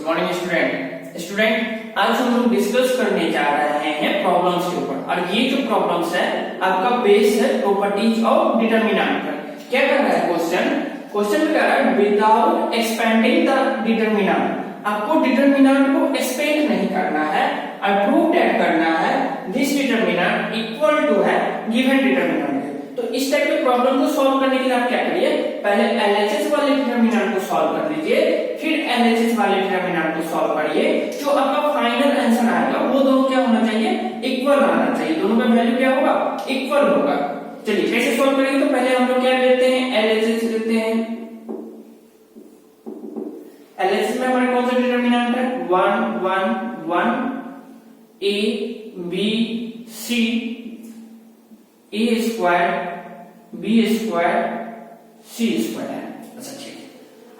Good morning student आज हम लोग डिस्कस करने जा रहे हैं प्रॉब्लम्स के ऊपर। और ये जो प्रॉब्लम्स है आपका बेस है प्रॉपर्टीज ऑफ डिटरमिनेंट पर। क्या कर रहा है क्वेश्चन में कह रहा है विदाउट एक्सपेंडिंग द डिटरमिनेंट। आपको डिटरमिनेंट को एक्सपेंड नहीं करना है और प्रूव दैट करना है दिस डिटरमिनेंट इक्वल टू है गिवन डिटरमिनेंट। तो इस टाइप के प्रॉब्लम को सॉल्व करने के लिए आप क्या करिए, पहले एलएचएस वाले डिटरमिनेंट को सॉल्व कर लीजिए, फिर एलएचएस वाले डिटरमिनेंट को सॉल्व करिए। जो आपका फाइनल आंसर आएगा वो दोनों क्या होना चाहिए, इक्वल आना चाहिए। दोनों का वैल्यू क्या होगा, इक्वल होगा। चलिए कैसे सॉल्व करेंगे, तो पहले हम लोग क्या लेते हैं, एलएचएस लेते हैं। एलएचएस में हमारे कौन सा डिटरमिनेंट है, 1 1 1 a b c a square b square c square है। अच्छा ठीक है,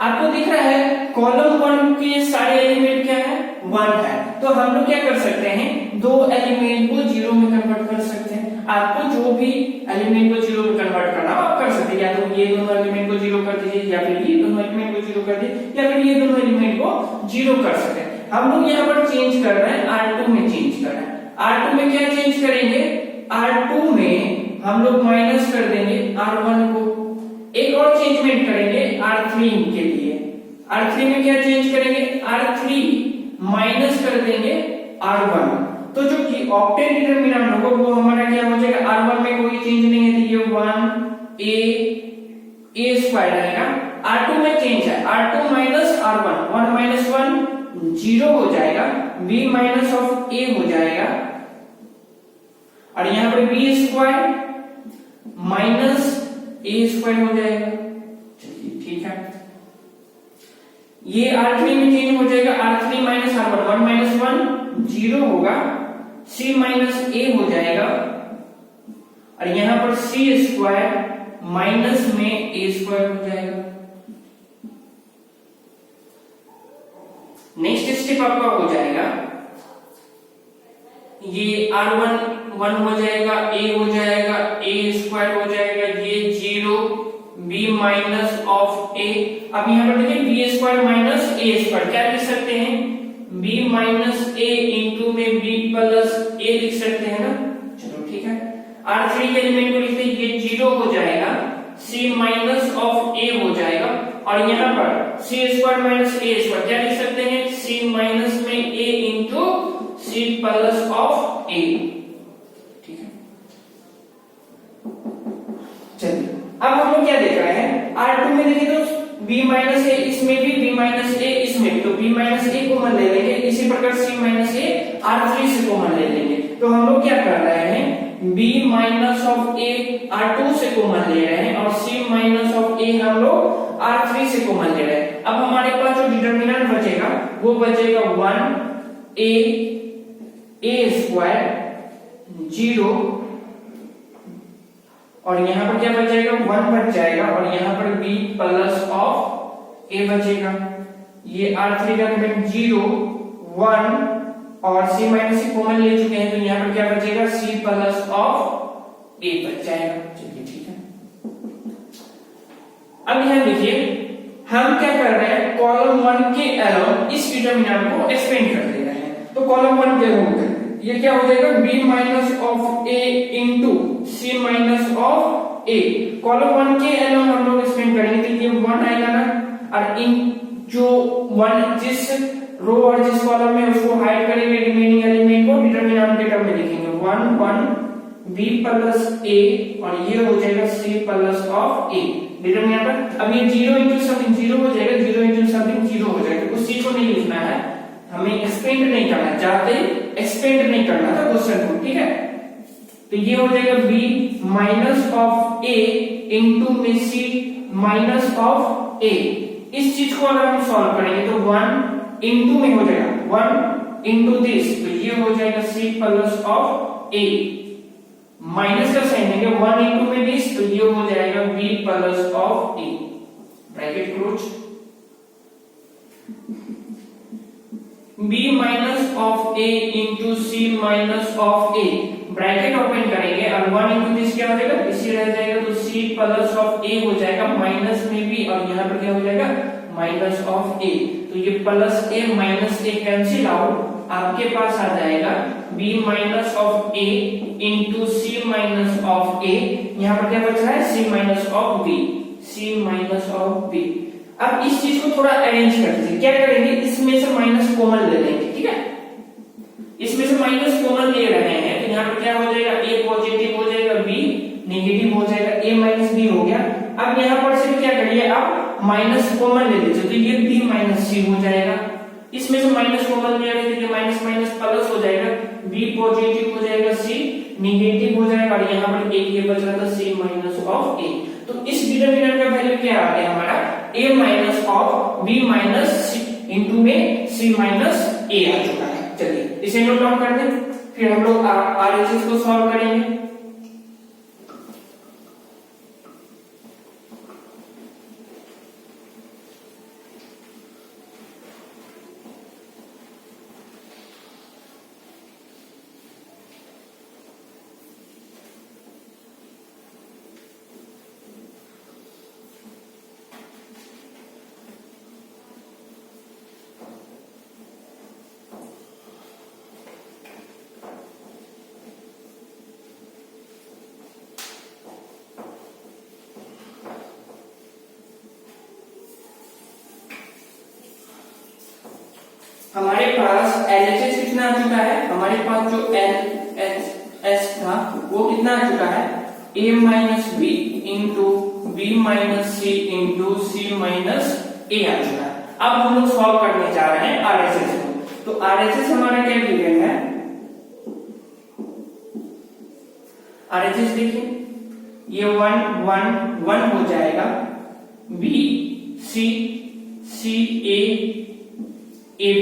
आपको दिख रहा है कॉलम 1 के सारे एलिमेंट क्या है, 1 है। तो हम लोग क्या कर सकते हैं, दो एलिमेंट को जीरो में कन्वर्ट कर सकते हैं। आपको जो भी एलिमेंट को जीरो में कन्वर्ट करना आप कर सकते हैं, या तो ये दोनों एलिमेंट को जीरो कर दीजिए, या फिर ये दोनों एलिमेंट को जीरो कर दीजिए, या फिर ये दोनों एलिमेंट को जीरो कर सकते हैं। हम लोग यहाँ पर चेंज कर रहे हैं, R2 में चेंज कर रहे हैं। R2 में क्या चेंज करेंगे, R2 में हम लोग माइनस कर देंगे R1 को। एक और चेंजमेंट करेंगे R3 के लिए। R3 में क्या चेंज करेंगे, R3 माइनस कर देंगे R1। तो जो कि ऑक्टेन डिटरमिनेंट होगा वो हमारा क्या हो जाएगा, R1 में कोई चेंज नहीं है, तो ये 1 a स्क्वायर आएगा। R2 में चेंज है, R2 माइनस R1, 1 माइनस 1 0 हो जाएगा, b माइनस ऑफ a हो जाएगा, और यहां पर b square minus a square हो जाएगा। चलिए ठीक है, ये R3 में चेंज हो जाएगा, R3 माइनस R1, 1 माइनस 1 0 होगा, c माइनस a हो जाएगा, और यहां पर c स्क्वायर माइनस में a स्क्वायर हो जाएगा। नेक्स्ट स्टेप आपका हो जाएगा, ये R1 1 हो जाएगा, a हो जाएगा, a स्क्वायर हो जाएगा, ये 0 b माइनस ऑफ a। अब यहां पर देखिए b square minus a square क्या लिख सकते हैं, b माइनस a इंटू में b प्लस a लिख सकते हैं ना। चलो ठीक है, R3 के एलिमेंट को लिखते हैं, ये 0 हो जाएगा, c माइनस ऑफ a हो जाएगा, और यहां पर c square minus a square क्या लिख सकते हैं, c माइनस में a into c plus of a। ठीक है, चलिए अब हम लोग क्या देख रहे हैं, R2 में देखिए तो b माइनस a इसमें भी, b माइनस a इसमें भी, तो b माइनस a कॉमन ले लेंगे। इसी प्रकार c माइनस a R3 से कॉमन ले लेंगे। तो हम लोग क्या कर रहे हैं, b minus of a R2 से कॉमन ले रहे हैं, और c माइनस ऑफ a हम लोग R3 से कॉमन ले रहे हैं। अब हमारे पास जो डिटरमिनेंट बचेगा वो बचेगा 1 a स्क्वायर 0, और यहां पर क्या बचेगा, 1 बच जाएगा, और यहां पर b प्लस ऑफ a बचेगा। ये R3 का एलिमेंट 0 1 और c माइनस c कॉमन ले चुके हैं, तो यहां पर क्या बचेगा, c प्लस ऑफ a बच जाएगा। चलिए ठीक है, अब यहां देखिए हम क्या कर रहे हैं, कॉलम 1 के अलोंग इस डिटरमिनेंट को एक्सपेंड कर दे रहे हैं। तो कॉलम 1 के अलोंग ये क्या हो जाएगा, b minus of a into c minus of a। Column 1 के अलोंग हम लोग एक्सपेंड करेंगे, तो ये 1 आएगा ना, और इन जो 1 जिस रो और जिस कॉलम में उसको हाइड करेंगे, रिमेनिंग एलिमेंट को डिटरमिनेंट के टर्म में लिखेंगे, 1 1 b प्लस a, और ये हो जाएगा c plus of a determinant. अब ये 0 इंटू समथिंग 0 हो जाएगा, 0 इंटू समथिंग 0 हो जाएगा। उस चीज को नहीं लिखना है, हमें एक्सपेंड नहीं करना, चाहते एक्सपेंड नहीं करना था क्वेश्चन को। ठीक है, तो ये हो जाएगा b minus of a into में c माइनस ऑफ a। इस चीज को अगर हम सॉल्व करेंगे तो 1 इंटू में हो जाएगा 1 इंटू दिस, तो ये हो जाएगा c plus of a, minus का साइन देंगे 1 इंटू में दिस, तो ये हो जाएगा b plus of a, bracket close. b minus of a into c minus of a, bracket open करेंगे, और 1 इंटू दिस क्या हो जाएगा, इसी रह जाएगा, तो c प्लस ऑफ a हो जाएगा, माइनस में b, और यहाँ पर क्या हो जाएगा माइनस ऑफ ए, तो ये plus a minus a cancel out, आपके पास आ जाएगा b minus of a into c minus of a, यहाँ पर क्या बच रहा है c minus of b, c minus of b। अब इस चीज को थोड़ा अरेंज करते हैं, क्या करेंगे, इसमें से माइनस कॉमन ले लेंगे, ठीक है, इसमें से माइनस कॉमन ले रहे हैं, तो यहाँ पर क्या हो जाएगा, a पॉजिटिव हो जाएगा, b नेगेटिव हो जाएगा, a माइनस b हो गया। अब यहाँ पर से क्या करिए, आप माइनस कॉमन ले लीजिए, तो ये b माइनस c हो जाएगा, इसमें से माइनस कॉमन ले रहे थे, माइनस माइनस प्लस हो जाएगा, b पॉजिटिव हो जाएगा, c नेगेटिव हो जाएगा, और यहाँ पर एक ये बच रहा था c माइनस ऑफ a। तो इस डिटरमिनेंट का वैल्यू क्या आ गया हमारा, a minus of b minus c into में c माइनस a आ चुका है। चलिए इसे नोट डाउन कर दें, फिर हम लोग RHS को सॉल्व करेंगे। हमारे पास LHS कितना आ चुका है, हमारे पास जो LHS था वो कितना आ चुका है, a minus b into b minus c into c minus a आ चुका है। अब हम लोग सॉल्व करने जा रहे हैं RHS को, तो RHS हमारा क्या गिवन है, RHS देखिए ये 1 1 1 हो जाएगा, b c c a A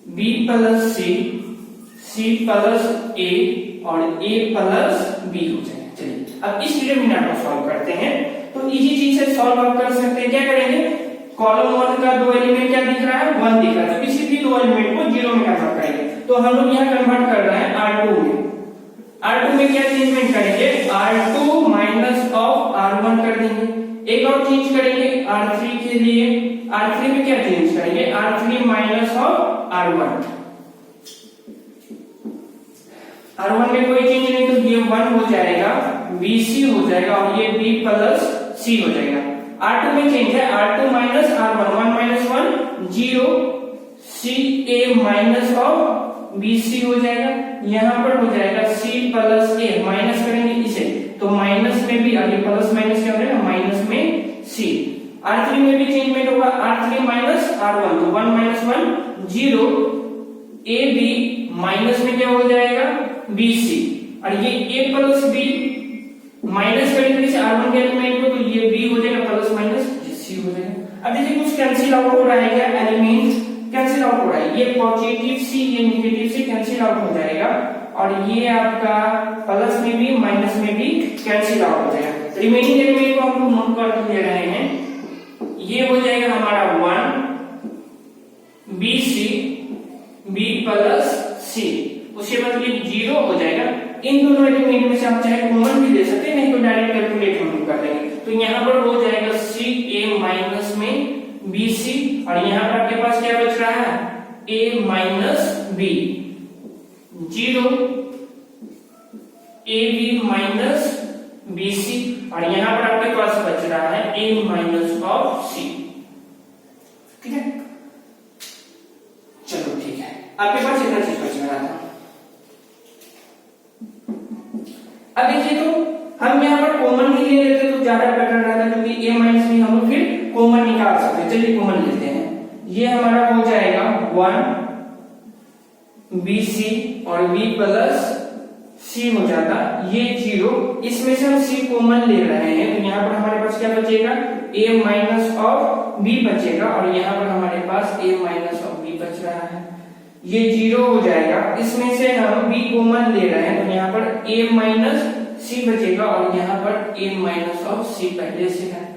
B plus C plus A और ए प्लस बी हो जाएगा। चलिए अब इस डिटरमिनेंट को सॉल्व करते हैं, तो इजी चीज से सॉल्व आप कर सकते हैं। क्या करेंगे, कॉलम 1 का दो एलिमेंट क्या दिख रहा है, 1 दिख रहा है, तो किसी भी दो एलिमेंट को जीरो में कन्वर्ट करेंगे। तो हम लोग यहाँ कन्वर्ट कर रहे हैं R2 में, R2 में क्या चेंजमेंट करेंगे, R2 माइनस ऑफ R1 कर देंगे। एक और चेंज करेंगे R3 के लिए, R3 में क्या चेंज करेंगे, R3 minus of R1, R1 में कोई चेंज नहीं, तो ये 1 हो जाएगा, BC हो जाएगा और ये B प्लस C हो जाएगा। R2 में चेंज है, R2 minus R1, 1 minus 1 0, CA minus of BC हो जाएगा, यहाँ पर हो जाएगा C प्लस A, माइनस करेंगे इसे, तो माइनस में भी आगे प्लस माइनस क्या हो जाएगा, माइनस में C। R3 में भी चेंजमेंट होगा, R3 माइनस R1, तो 1 माइनस 1 0, AB माइनस में क्या हो जाएगा, BC, और ये A प्लस B माइनस करेंगे इसे R1 के एलिमेंट को, तो ये B हो जाएगा प्लस माइनस C हो जाएगा। अब देखिए कुछ कैंसिल आउट हो रहा है, क्या एलिमेंट कैंसिल आउट हो रहा है, ये पॉजिटिव C ये नेगेटिव C कैंसिल आउट हो जाएगा, और ये आपका प्लस में भी माइनस में भी कैंसिल आउट हो जाएगा। रिमेनिंग एलिमेंट को हम लोग नोट कर ले रहे हैं, ये हो जाएगा हमारा 1 BC B प्लस C, उसके बाद ये 0 हो जाएगा। इन दोनों एलिमेंट में से आप चाहे कॉमन भी ले सकते हैं, नहीं तो डायरेक्ट कैलकुलेट हम लोग कर लेंगे। तो यहाँ पर हो जाएगा CA माइनस में BC, और यहाँ पर आपके पास क्या बच रहा है, A minus B, 0 AB minus BC, और यहाँ पर आपके पास बच रहा है A माइनस ऑफ C। ठीक है, चलो ठीक है, आपके पास इतना चीज बच रहा था। अब देखिए तो हम यहाँ पर कॉमन भी ले लेते तो ज्यादा बेटर रहता, क्योंकि A माइनस B हम लोग फिर कॉमन निकाल सकते हैं। चलिए कॉमन लेते हैं, ये हमारा हो जाएगा 1 BC और B प्लस C हो जाता, ये 0, इसमें से हम C कॉमन ले रहे हैं, तो यहाँ पर हमारे पास क्या बचेगा, A माइनस ऑफ B बचेगा, और यहाँ पर हमारे पास A माइनस ऑफ B बच रहा है, ये 0 हो जाएगा, इसमें से हम B कॉमन ले रहे हैं, तो यहाँ पर A माइनस C बचेगा, और यहाँ पर A माइनस ऑफ C पहले से है।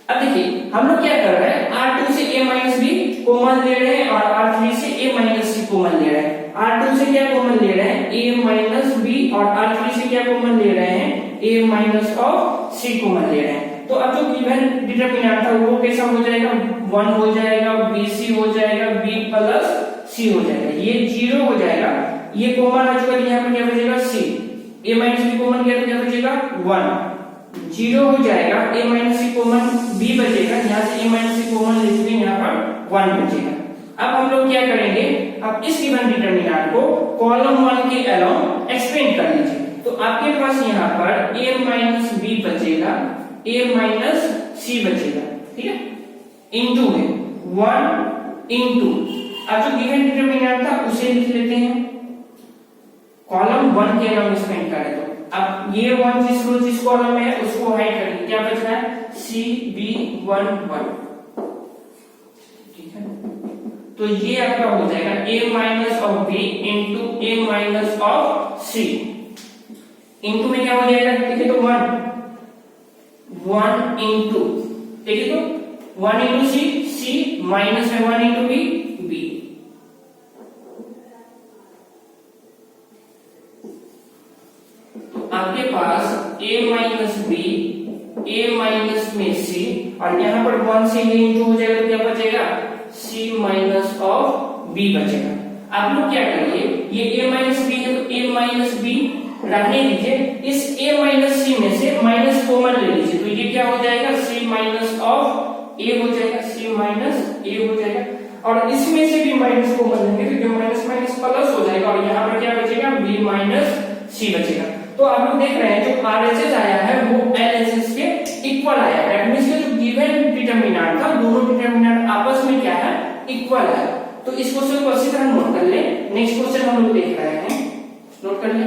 अब देखिए हम लोग क्या कर रहे हैं, R2 से A माइनस B कॉमन ले रहे हैं, और R3 से A माइनस C कॉमन ले रहे हैं। R2 से क्या कॉमन ले रहे हैं, A माइनस B, और R3 से क्या कॉमन ले रहे हैं, A minus of C common ले रहे हैं। तो अब जो गिवन डिटरमिनेंट था वो कैसा हो जाएगा, 1 हो जाएगा, BC हो जाएगा, B प्लस C हो जाएगा, ये 0 हो जाएगा, ये कॉमन आ चुका, यहाँ पर क्या बचेगा C, A minus B common किया तो क्या बचेगा 1, 0 हो जाएगा, A minus C common B बचेगा, यहाँ से A माइनस C कॉमन ले चुके, यहाँ पर 1 बचेगा। अब हम लोग क्या करेंगे, अब इस गिवन डिटरमिनेंट को कॉलम 1 के अलोंग एक्सपेंड कर लीजिए। तो आपके पास यहाँ पर A माइनस B बचेगा, A माइनस C बचेगा, ठीक है, इनटू में 1 इनटू, अब जो गिवन डिटरमिनेंट था उसे लिख लेते हैं, कॉलम 1 के अलोंग एक्सपेंड करें तो अब ये 1 जिस कॉलम में है उसको हाइड करेंगे, क्या बच रहा है CB11, ठीक है। तो ये आपका हो जाएगा A minus of B into A minus of C, into में क्या हो जाएगा, देखिए तो 1 इंटू, देखिए तो 1 इंटू C माइनस है 1 इंटू B, तो आपके पास A minus B, A minus में C, और यहाँ पर 1 से ये इंटू हो जाएगा तो क्या बचेगा C माइनस ऑफ B बचेगा। आप लोग क्या करिए, ये A माइनस B है तो A माइनस B रहने दीजिए, इस A माइनस C में से माइनस कॉमन ले लीजिए, तो ये क्या हो जाएगा C माइनस ऑफ A हो जाएगा, C माइनस A हो जाएगा, और इसमें से भी माइनस कॉमन लेंगे तो जो माइनस माइनस प्लस हो जाएगा, और यहाँ पर क्या बचेगा B माइनस C बचेगा। तो आप लोग देख रहे हैं जो RHS आया है वो LHS के इक्वल आया है, दैट मींस के जो गिवन डिटरमिनेंट था दोनों डिटरमिनेंट आपस में क्या है, इक्वल है। तो इस क्वेश्चन को अच्छी तरह नोट कर ले, नेक्स्ट क्वेश्चन हम लोग देख रहे हैं, नोट कर ले।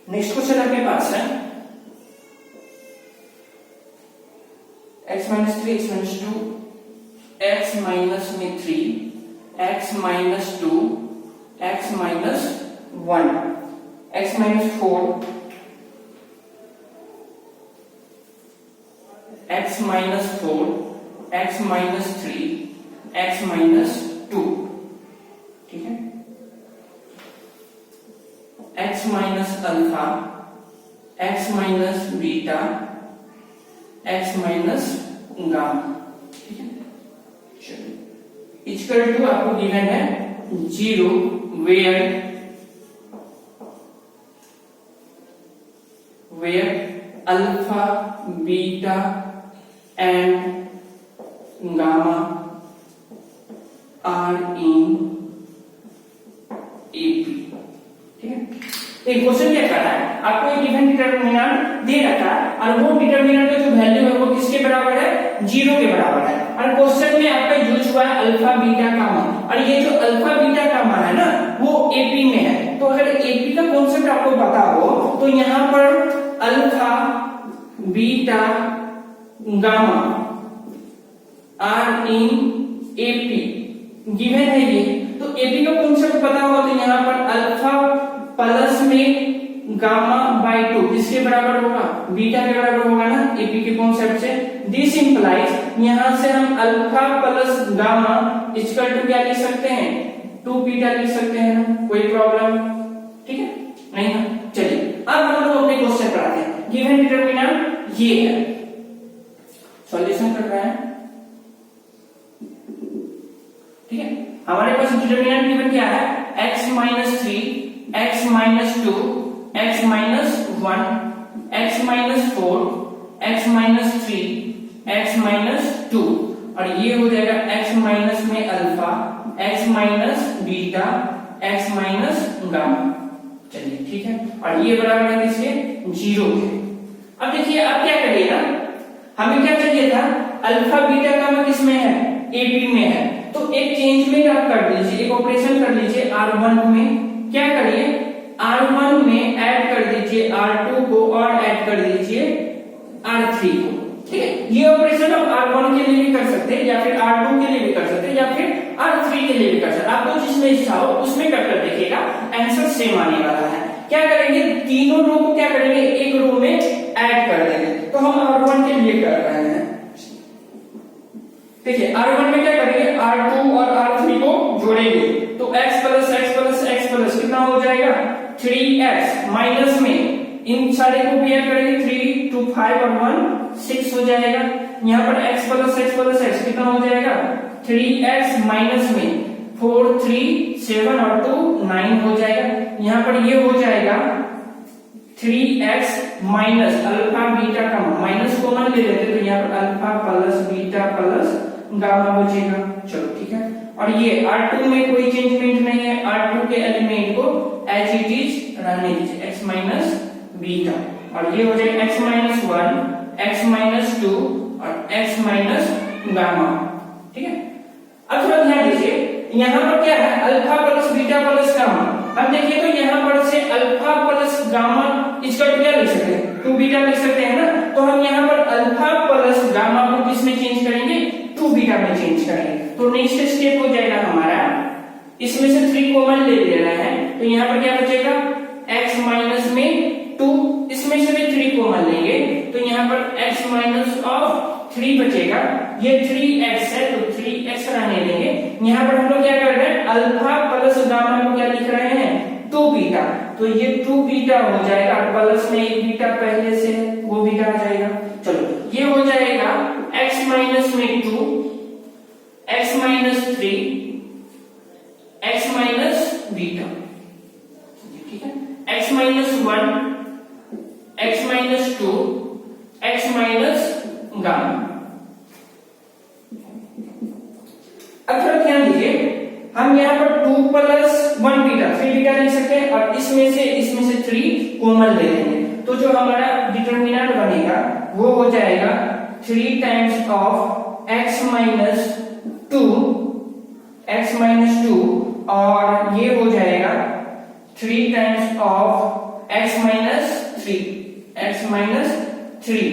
नेक्स्ट क्वेश्चन आपके पास है x minus 3, x minus 2, x minus में 3, x minus 2, x minus 1, x minus 4, x minus 4, x minus 3, x minus 2, ठीक है, x minus alpha, x minus beta, x minus gamma, ठीक है। चलिए इक्वल टू आपको गिवन है 0 where alpha beta and gamma are in AP, ठीक है। एक क्वेश्चन क्या कर रहा है, आपको एक गिवन डिटरमिनेंट दे रखा है और वो डिटरमिनेंट का जो वैल्यू है वो किसके बराबर है, 0 के बराबर है, और क्वेश्चन में आपका यूज हुआ है अल्फा बीटा गामा, और ये जो अल्फा बीटा गामा है ना वो AP में है। तो अगर AP का कॉन्सेप्ट आपको पता हो तो यहाँ पर alpha beta gamma are in AP given है ये, तो AP का कॉन्सेप्ट पता होगा तो यहाँ पर अल्फा प्लस में गामा बाय 2 किसके बराबर होगा, बीटा के बराबर होगा ना AP के कॉन्सेप्ट से। दिस इंप्लाइज यहां से हम alpha plus gamma equal to क्या लिख सकते हैं, 2 बीटा लिख सकते हैं ना, कोई प्रॉब्लम, ठीक है नहीं ना। चलिए अब हम लोग अपने क्वेश्चन पर आते हैं, गिवन डिटरमिनेंट ये है, सॉल्यूशन कर रहे हैं, ठीक है। हमारे पास डिटरमिनेंट गिवन क्या है, x minus 3, x minus 2, x minus 1, x minus 4, x minus 3, x minus 2, और ये हो जाएगा x माइनस में alpha, x minus beta, x minus gamma. चलिए ठीक है, और ये बराबर है किसके, 0 के। अब देखिए अब क्या करिए ना, हमें क्या चाहिए था, अल्फा बीटा गामा किसमें है, AP में है, तो एक चेंजमेंट आप कर लीजिए, एक ऑपरेशन कर लीजिए R1 में, क्या करिए R1 में ऐड कर दीजिए R2 को और ऐड कर दीजिए R3 को, ठीक है। ये ऑपरेशन आप R1 के लिए भी कर सकते हैं या फिर R2 के लिए भी कर सकते हैं या फिर R3 के लिए भी कर सकते हैं, आपको जिसमें इच्छा हो उसमें कर देखिएगा, आंसर सेम आने वाला है। क्या करेंगे, तीनों रो को क्या करेंगे, एक रो में ऐड कर देंगे। तो हम R1 के लिए कर रहे हैं, देखिए R1 में क्या करेंगे, R2 और R3 को जोड़ेंगे तो x plus x plus x plus कितना हो जाएगा 3x, माइनस में इन सारे को भी ऐड करेंगे, 3 2 5 और 1 6 हो जाएगा। यहाँ पर x प्लस x कितना हो जाएगा 3x, माइनस में 4 3 7 और 2 9 हो जाएगा। यहाँ पर ये हो जाएगा 3x माइनस अल्फा बीटा का माइनस कॉमन ले लेते तो यहाँ पर alpha plus beta plus gamma बचेगा। चलो ठीक है, और ये R2 में कोई चेंजमेंट नहीं है, R2 के एलिमेंट को एज इट इज रहने दीजिए, x माइनस बीटा, और ये हो जाएगा x माइनस 1, x माइनस 2 और x माइनस गामा, ठीक है। अब थोड़ा ध्यान दीजिए, यहाँ पर क्या है alpha plus beta plus gamma. अब देखिए तो यहाँ पर से अल्फा प्लस गामा इसका क्या लिख सकते हैं, 2 बीटा लिख सकते हैं ना, तो हम यहाँ पर अल्फा प्लस गामा को किसमें चेंज करेंगे, 2 बीटा में चेंज करेंगे। तो नेक्स्ट स्टेप हो जाएगा हमारा, इसमें से 3 कॉमन ले रहे हैं तो यहाँ पर क्या बचेगा x माइनस में 2, इसमें से भी 3 कॉमन लेंगे तो यहाँ पर x माइनस ऑफ 3 बचेगा, ये 3x है तो 3x रहने देंगे। यहाँ पर हम लोग क्या कर रहे हैं, अल्फा प्लस गामा को क्या लिख रहे हैं 2 बीटा, तो ये 2 बीटा हो जाएगा, प्लस में एक बीटा पहले से वो बीटा आ जाएगा। चलो ये हो जाएगा x माइनस में 2, x minus 3, x minus beta, ठीक है, x minus 1, x minus 2, x minus gamma. अब थोड़ा ध्यान दीजिए, हम यहाँ पर 2 प्लस 1 बीटा 3 बीटा लिख सकते हैं और इसमें से 3 कॉमन ले लेंगे, तो जो हमारा डिटरमिनेंट बनेगा वो हो जाएगा 3 टाइम्स ऑफ x माइनस 2, और ये हो जाएगा 3 टाइम्स ऑफ x माइनस 3,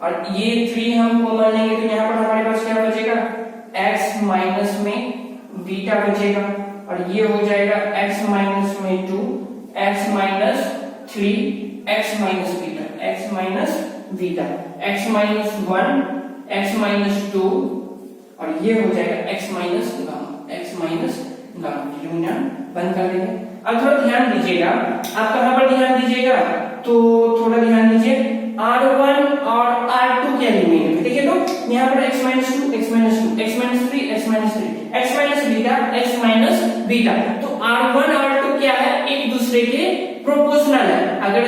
और ये 3 हम कॉमन लेंगे तो यहाँ पर हमारे पास क्या बचेगा x माइनस में बीटा बचेगा, और ये हो जाएगा x माइनस में 2, x minus 3, x minus beta, x minus 1, x minus 2, और ये हो जाएगा x माइनस गामा। डिटरमिनेंट बंद कर देंगे। अब थोड़ा ध्यान दीजिएगा, आप कहां पर ध्यान दीजिएगा, तो थोड़ा ध्यान दीजिए R1 और R2 के एलिमेंट देखिए, तो यहाँ पर x minus 2, x minus 2, x minus 3, x minus 3, x minus beta, x minus beta, तो R1 और R2 क्या है, एक दूसरे के प्रोपोर्शनल है। अगर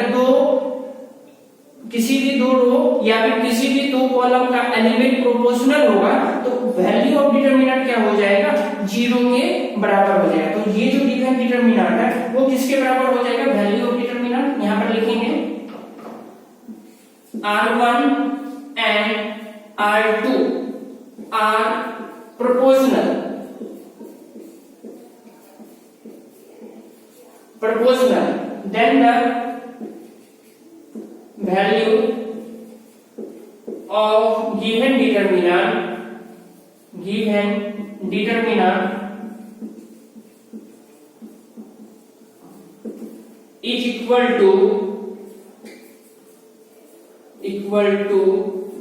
किसी भी 2 रो या फिर किसी भी 2 कॉलम का एलिमेंट प्रोपोर्शनल होगा तो वैल्यू ऑफ डिटरमिनेंट क्या हो जाएगा, 0 के बराबर हो जाएगा। तो ये जो गिवन डिटरमिनेंट है वो किसके बराबर हो जाएगा, वैल्यू ऑफ डिटरमिनेंट। यहाँ पर लिखेंगे R1 and R2 are proportional, then the value of given determinant is equal to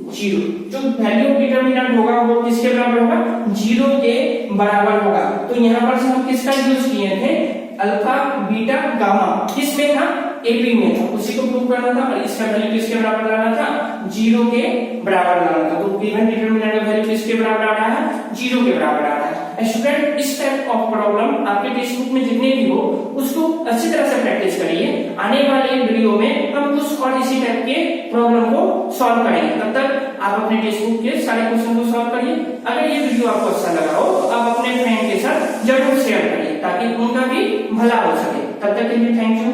0। जो वैल्यू ऑफ डिटरमिनेंट होगा वो किसके बराबर होगा, 0 के बराबर होगा। तो यहाँ पर से हम किसका यूज किए थे, अल्फा बीटा गामा, किसमें था, एपी में था, उसी को प्रूव करना था, और इसका वैल्यू किसके बराबर लाना था, 0 के बराबर लाना था। तो गिवन डिटरमिनेंट का वैल्यू किसके बराबर आ रहा है, 0 के बराबर आ रहा है। स्टूडेंट इस टाइप ऑफ प्रॉब्लम आपके टेक्स्ट बुक में जितने भी हो उसको अच्छी तरह से प्रैक्टिस करिए। आने वाले वीडियो में हम कुछ और इसी टाइप के प्रॉब्लम को सॉल्व करेंगे। तब तक आप अपने टेक्स्ट बुक के सारे क्वेश्चन को सॉल्व करिए। अगर ये वीडियो आपको अच्छा लगा हो तो आप अपने फ्रेंड के साथ जरूर शेयर करिए ताकि उनका भी भला हो सके। तब तक के लिए थैंक यू।